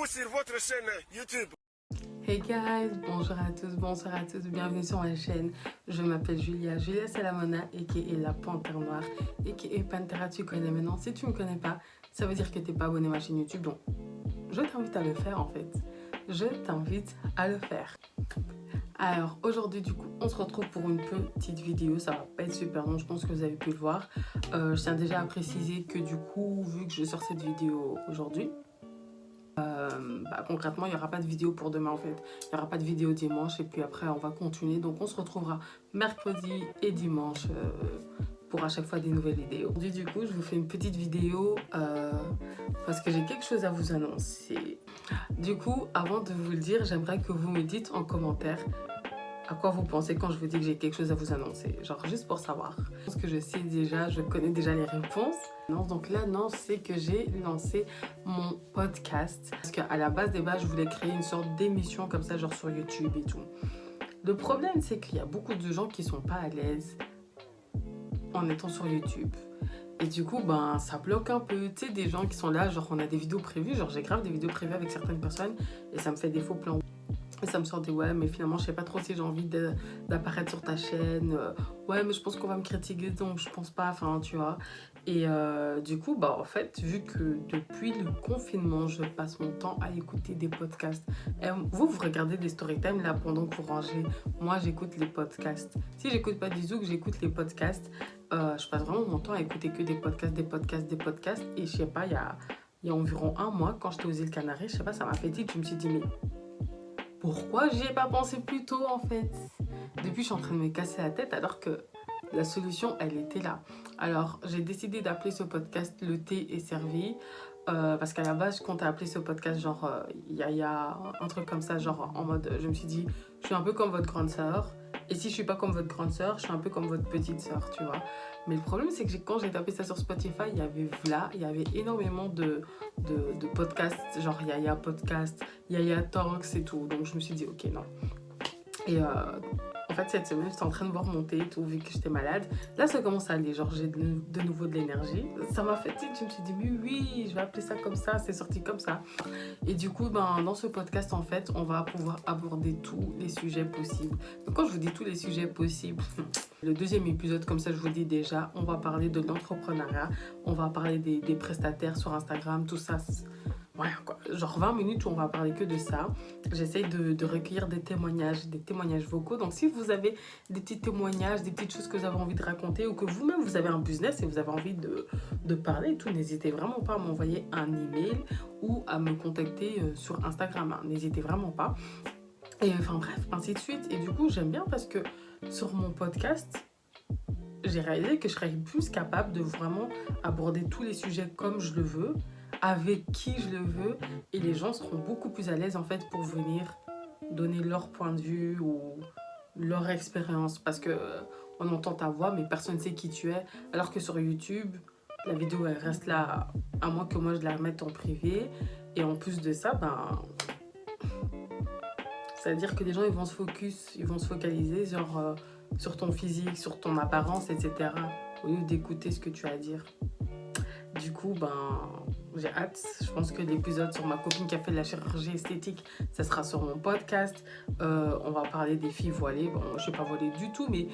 Bienvenue sur votre chaîne YouTube. Hey guys, bonjour à tous, bonsoir à tous, bienvenue sur ma chaîne. Je m'appelle Julia Salamona, aka la Panthère Noire, aka Pantera, tu connais maintenant. Si tu ne me connais pas, ça veut dire que tu n'es pas abonné à ma chaîne YouTube, donc je t'invite à le faire en fait. Je t'invite à le faire. Alors aujourd'hui du coup, on se retrouve pour une petite vidéo, ça va pas être super long, je pense que vous avez pu le voir. Je tiens déjà à préciser que du coup, vu que je sors cette vidéo aujourd'hui, concrètement il n'y aura pas de vidéo pour demain en fait, il n'y aura pas de vidéo dimanche et puis après on va continuer, donc on se retrouvera mercredi et dimanche pour à chaque fois des nouvelles vidéos. Aujourd'hui du coup je vous fais une petite vidéo parce que j'ai quelque chose à vous annoncer. Du coup avant de vous le dire, j'aimerais que vous me dites en commentaire à quoi vous pensez quand je vous dis que j'ai quelque chose à vous annoncer, genre juste pour savoir. Parce que je sais déjà, je connais déjà les réponses. Donc l'annonce, c'est que j'ai lancé mon podcast. Parce qu'à la base des bases, je voulais créer une sorte d'émission comme ça, genre sur YouTube et tout. Le problème, c'est qu'il y a beaucoup de gens qui sont pas à l'aise en étant sur YouTube. Et du coup, ça bloque un peu. Tu sais, des gens qui sont là, genre on a des vidéos prévues, genre j'ai grave des vidéos prévues avec certaines personnes et ça me fait des faux plans. Et ça me sort des ouais, mais finalement, je sais pas trop si j'ai envie d'apparaître sur ta chaîne. Ouais, mais je pense qu'on va me critiquer, donc je pense pas, enfin, tu vois. Et du coup, en fait, vu que depuis le confinement, je passe mon temps à écouter des podcasts. Et vous regardez des story time là pendant que vous rangez. Moi, j'écoute les podcasts. Si j'écoute pas du zouk, j'écoute les podcasts. Je passe vraiment mon temps à écouter que des podcasts. Et je sais pas, il y a environ un mois, quand j'étais aux îles Canaries, je sais pas, ça m'a fait tilt. Je me suis dit, mais pourquoi j'y ai pas pensé plus tôt en fait? Depuis, je suis en train de me casser la tête alors que la solution, elle était là. Alors, j'ai décidé d'appeler ce podcast Le thé est servi. Parce qu'à la base, je comptais appeler ce podcast genre Yaya, un truc comme ça, genre en mode, je me suis dit, je suis un peu comme votre grande sœur. Et si je suis pas comme votre grande sœur, je suis un peu comme votre petite sœur, tu vois. Mais le problème, c'est que quand j'ai tapé ça sur Spotify, il y avait énormément de podcasts, genre Yaya Podcast, Yaya Talks et tout. Donc je me suis dit, ok, non. Et en fait, cette semaine, j'étais en train de boire mon thé et tout, vu que j'étais malade. Là, ça commence à aller, genre j'ai de nouveau de l'énergie. Ça m'a fait tilt, je me suis dit, mais oui, je vais appeler ça comme ça, c'est sorti comme ça. Et du coup, dans ce podcast, en fait, on va pouvoir aborder tous les sujets possibles. Donc quand je vous dis tous les sujets possibles, le deuxième épisode, comme ça je vous dis déjà, on va parler de l'entrepreneuriat, on va parler des prestataires sur Instagram, tout ça. Ouais, quoi. Genre 20 minutes où on va parler que de ça. J'essaye de recueillir des témoignages vocaux. Donc si vous avez des petits témoignages, des petites choses que vous avez envie de raconter ou que vous-même vous avez un business et vous avez envie de parler et tout, n'hésitez vraiment pas à m'envoyer un email ou à me contacter sur Instagram. N'hésitez vraiment pas. Et enfin bref, ainsi de suite. Et du coup, j'aime bien parce que sur mon podcast, j'ai réalisé que je serais plus capable de vraiment aborder tous les sujets comme je le veux, avec qui je le veux, et les gens seront beaucoup plus à l'aise en fait pour venir donner leur point de vue ou leur expérience, parce que on entend ta voix mais personne ne sait qui tu es, alors que sur YouTube la vidéo elle reste là à moins que moi je la mette en privé. Et en plus de ça, ça veut dire que les gens ils vont se focaliser genre sur ton physique, sur ton apparence, etc. au lieu d'écouter ce que tu as à dire. Du coup, j'ai hâte. Je pense que l'épisode sur ma copine qui a fait de la chirurgie esthétique, ça sera sur mon podcast. On va parler des filles voilées. Bon, je ne suis pas voilée du tout, mais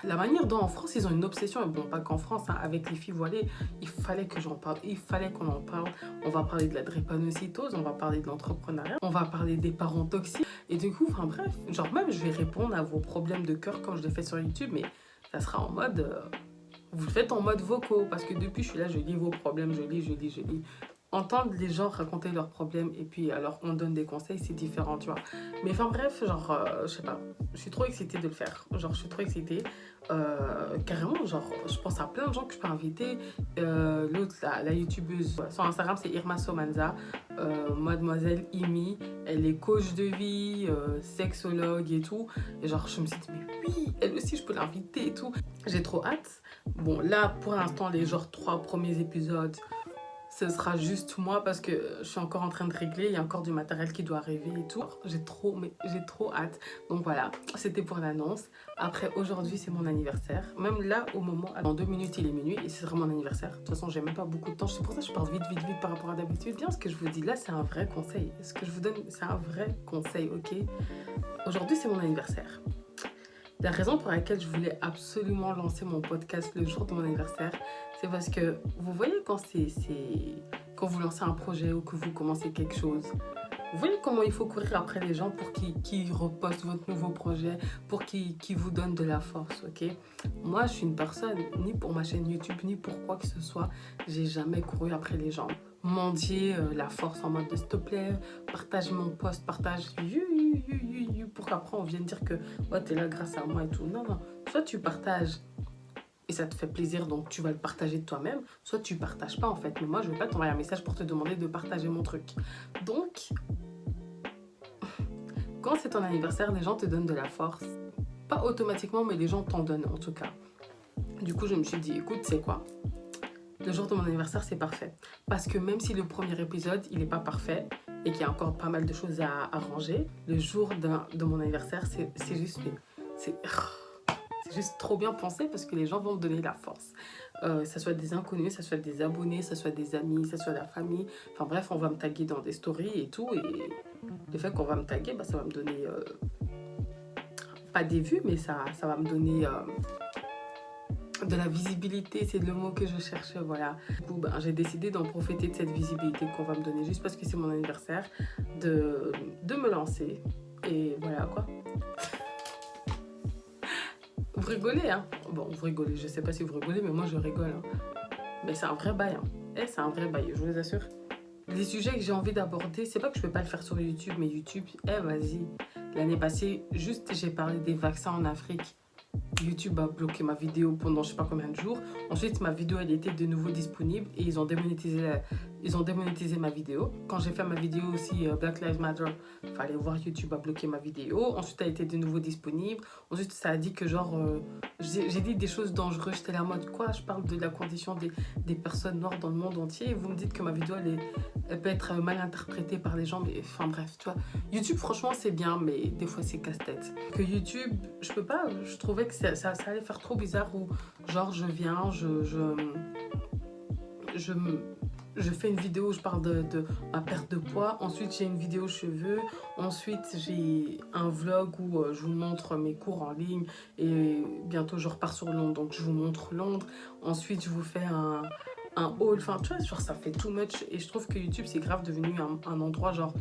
la manière dont en France, ils ont une obsession, et bon, pas qu'en France, avec les filles voilées, il fallait que j'en parle, il fallait qu'on en parle. On va parler de la drépanocytose, on va parler de l'entrepreneuriat, on va parler des parents toxiques. Et du coup, bref, genre même, je vais répondre à vos problèmes de cœur comme je l'ai fait sur YouTube, mais ça sera en mode... vous le faites en mode vocaux, parce que depuis je suis là, je lis vos problèmes, je lis. Entendre les gens raconter leurs problèmes et puis alors on donne des conseils, c'est différent, tu vois. Mais enfin bref, genre, je sais pas, je suis trop excitée de le faire. Genre, je suis trop excitée. Carrément, genre, je pense à plein de gens que je peux inviter. L'autre, la youtubeuse, sur Instagram, c'est Irma Somanza, Mademoiselle Imi. Elle est coach de vie, sexologue et tout. Et genre, je me suis dit, mais oui, elle aussi, je peux l'inviter et tout. J'ai trop hâte. Bon, là, pour l'instant, les genre 3 premiers épisodes, ce sera juste moi parce que je suis encore en train de régler, il y a encore du matériel qui doit arriver et tout. J'ai trop hâte. Donc voilà, c'était pour l'annonce. Après, aujourd'hui, c'est mon anniversaire. Même là, au moment, dans 2 minutes, il est minuit et c'est vraiment mon anniversaire. De toute façon, j'ai même pas beaucoup de temps. C'est pour ça que je parle vite par rapport à d'habitude. Bien, ce que je vous dis là, c'est un vrai conseil. Ce que je vous donne, c'est un vrai conseil, ok? Aujourd'hui, c'est mon anniversaire. La raison pour laquelle je voulais absolument lancer mon podcast le jour de mon anniversaire, c'est parce que vous voyez quand vous lancez un projet ou que vous commencez quelque chose, vous voyez comment il faut courir après les gens pour qu'ils repostent votre nouveau projet, pour qu'ils vous donnent de la force, ok? Moi, je suis une personne, ni pour ma chaîne YouTube, ni pour quoi que ce soit, j'ai jamais couru après les gens. Mendier la force en mode de s'il te plaît, partage mon post, partage pour qu'après on vienne dire que ouais, t'es là grâce à moi et tout. Non, non. Soit tu partages et ça te fait plaisir, donc tu vas le partager de toi-même, soit tu partages pas en fait. Mais moi, je vais pas t'envoyer un message pour te demander de partager mon truc. Donc, quand c'est ton anniversaire, les gens te donnent de la force. Pas automatiquement, mais les gens t'en donnent en tout cas. Du coup, je me suis dit, écoute, c'est quoi? Le jour de mon anniversaire, c'est parfait. Parce que même si le premier épisode, il n'est pas parfait et qu'il y a encore pas mal de choses à arranger, le jour de mon anniversaire, c'est juste... C'est juste trop bien pensé parce que les gens vont me donner la force. Ça soit des inconnus, ça soit des abonnés, ça soit des amis, ça soit la famille. Enfin bref, on va me taguer dans des stories et tout. Et le fait qu'on va me taguer, bah, ça va me donner... pas des vues, mais ça va me donner... de la visibilité, c'est le mot que je cherchais, voilà. Du coup, ben, j'ai décidé d'en profiter de cette visibilité qu'on va me donner juste parce que c'est mon anniversaire, de me lancer. Et voilà, quoi. Vous rigolez, hein? Bon, vous rigolez, je sais pas si vous rigolez, mais moi, je rigole, hein. Mais c'est un vrai bail, hein. C'est un vrai bail, je vous assure. Les sujets que j'ai envie d'aborder, c'est pas que je peux pas le faire sur YouTube, mais YouTube, vas-y. L'année passée, juste, j'ai parlé des vaccins en Afrique. YouTube a bloqué ma vidéo pendant je sais pas combien de jours. Ensuite, ma vidéo, elle était de nouveau disponible et ils ont démonétisé ma vidéo. Quand j'ai fait ma vidéo aussi Black Lives Matter, il fallait voir YouTube a bloqué ma vidéo. Ensuite, elle était de nouveau disponible. Ensuite, ça a dit que genre, j'ai dit des choses dangereuses. J'étais là en mode quoi? Je parle de la condition des personnes noires dans le monde entier. Et vous me dites que ma vidéo, elle peut être mal interprétée par les gens. Mais enfin bref, tu vois. YouTube, franchement, c'est bien, mais des fois, c'est casse-tête. Que YouTube, je peux pas, je trouvais que ça allait faire trop bizarre où genre je viens, je fais une vidéo où je parle de ma perte de poids, ensuite j'ai une vidéo cheveux, ensuite j'ai un vlog où je vous montre mes cours en ligne et bientôt je repars sur Londres, donc je vous montre Londres, ensuite je vous fais un haul, enfin tu vois, genre ça fait too much et je trouve que YouTube c'est grave devenu un endroit genre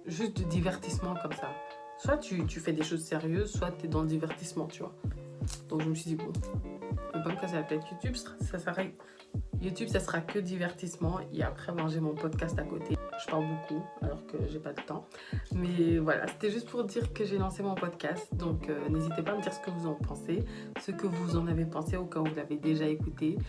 juste de divertissement comme ça. Soit tu fais des choses sérieuses, soit tu es dans le divertissement, tu vois. Donc je me suis dit, bon, je ne vais pas me casser la tête. YouTube, ça sera que divertissement. Et après, j'ai mon podcast à côté. Je parle beaucoup, alors que j'ai pas de temps. Mais voilà, c'était juste pour dire que j'ai lancé mon podcast. Donc n'hésitez pas à me dire ce que vous en pensez, ce que vous en avez pensé au cas où vous l'avez déjà écouté.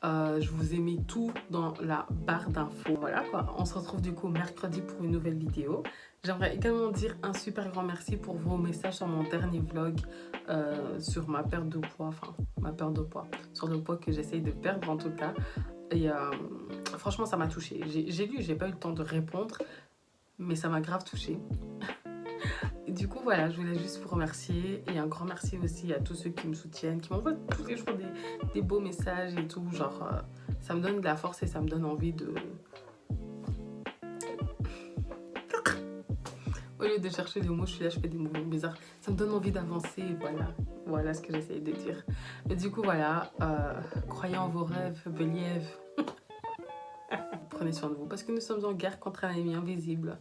Je vous ai mis tout dans la barre d'infos. Voilà quoi, on se retrouve du coup mercredi pour une nouvelle vidéo. J'aimerais également dire un super grand merci pour vos messages sur mon dernier vlog sur ma perte de poids, sur le poids que j'essaye de perdre en tout cas. Et franchement, ça m'a touchée. J'ai lu, j'ai pas eu le temps de répondre, mais ça m'a grave touchée. Et du coup, voilà, je voulais juste vous remercier. Et un grand merci aussi à tous ceux qui me soutiennent, qui m'envoient tous les jours des beaux messages et tout. Genre, ça me donne de la force et ça me donne envie de... Au lieu de chercher des mots, je suis là, je fais des mouvements bizarres. Ça me donne envie d'avancer, voilà ce que j'essaye de dire. Et du coup, voilà, croyez en vos rêves, believe. Prenez soin de vous, parce que nous sommes en guerre contre un ennemi invisible.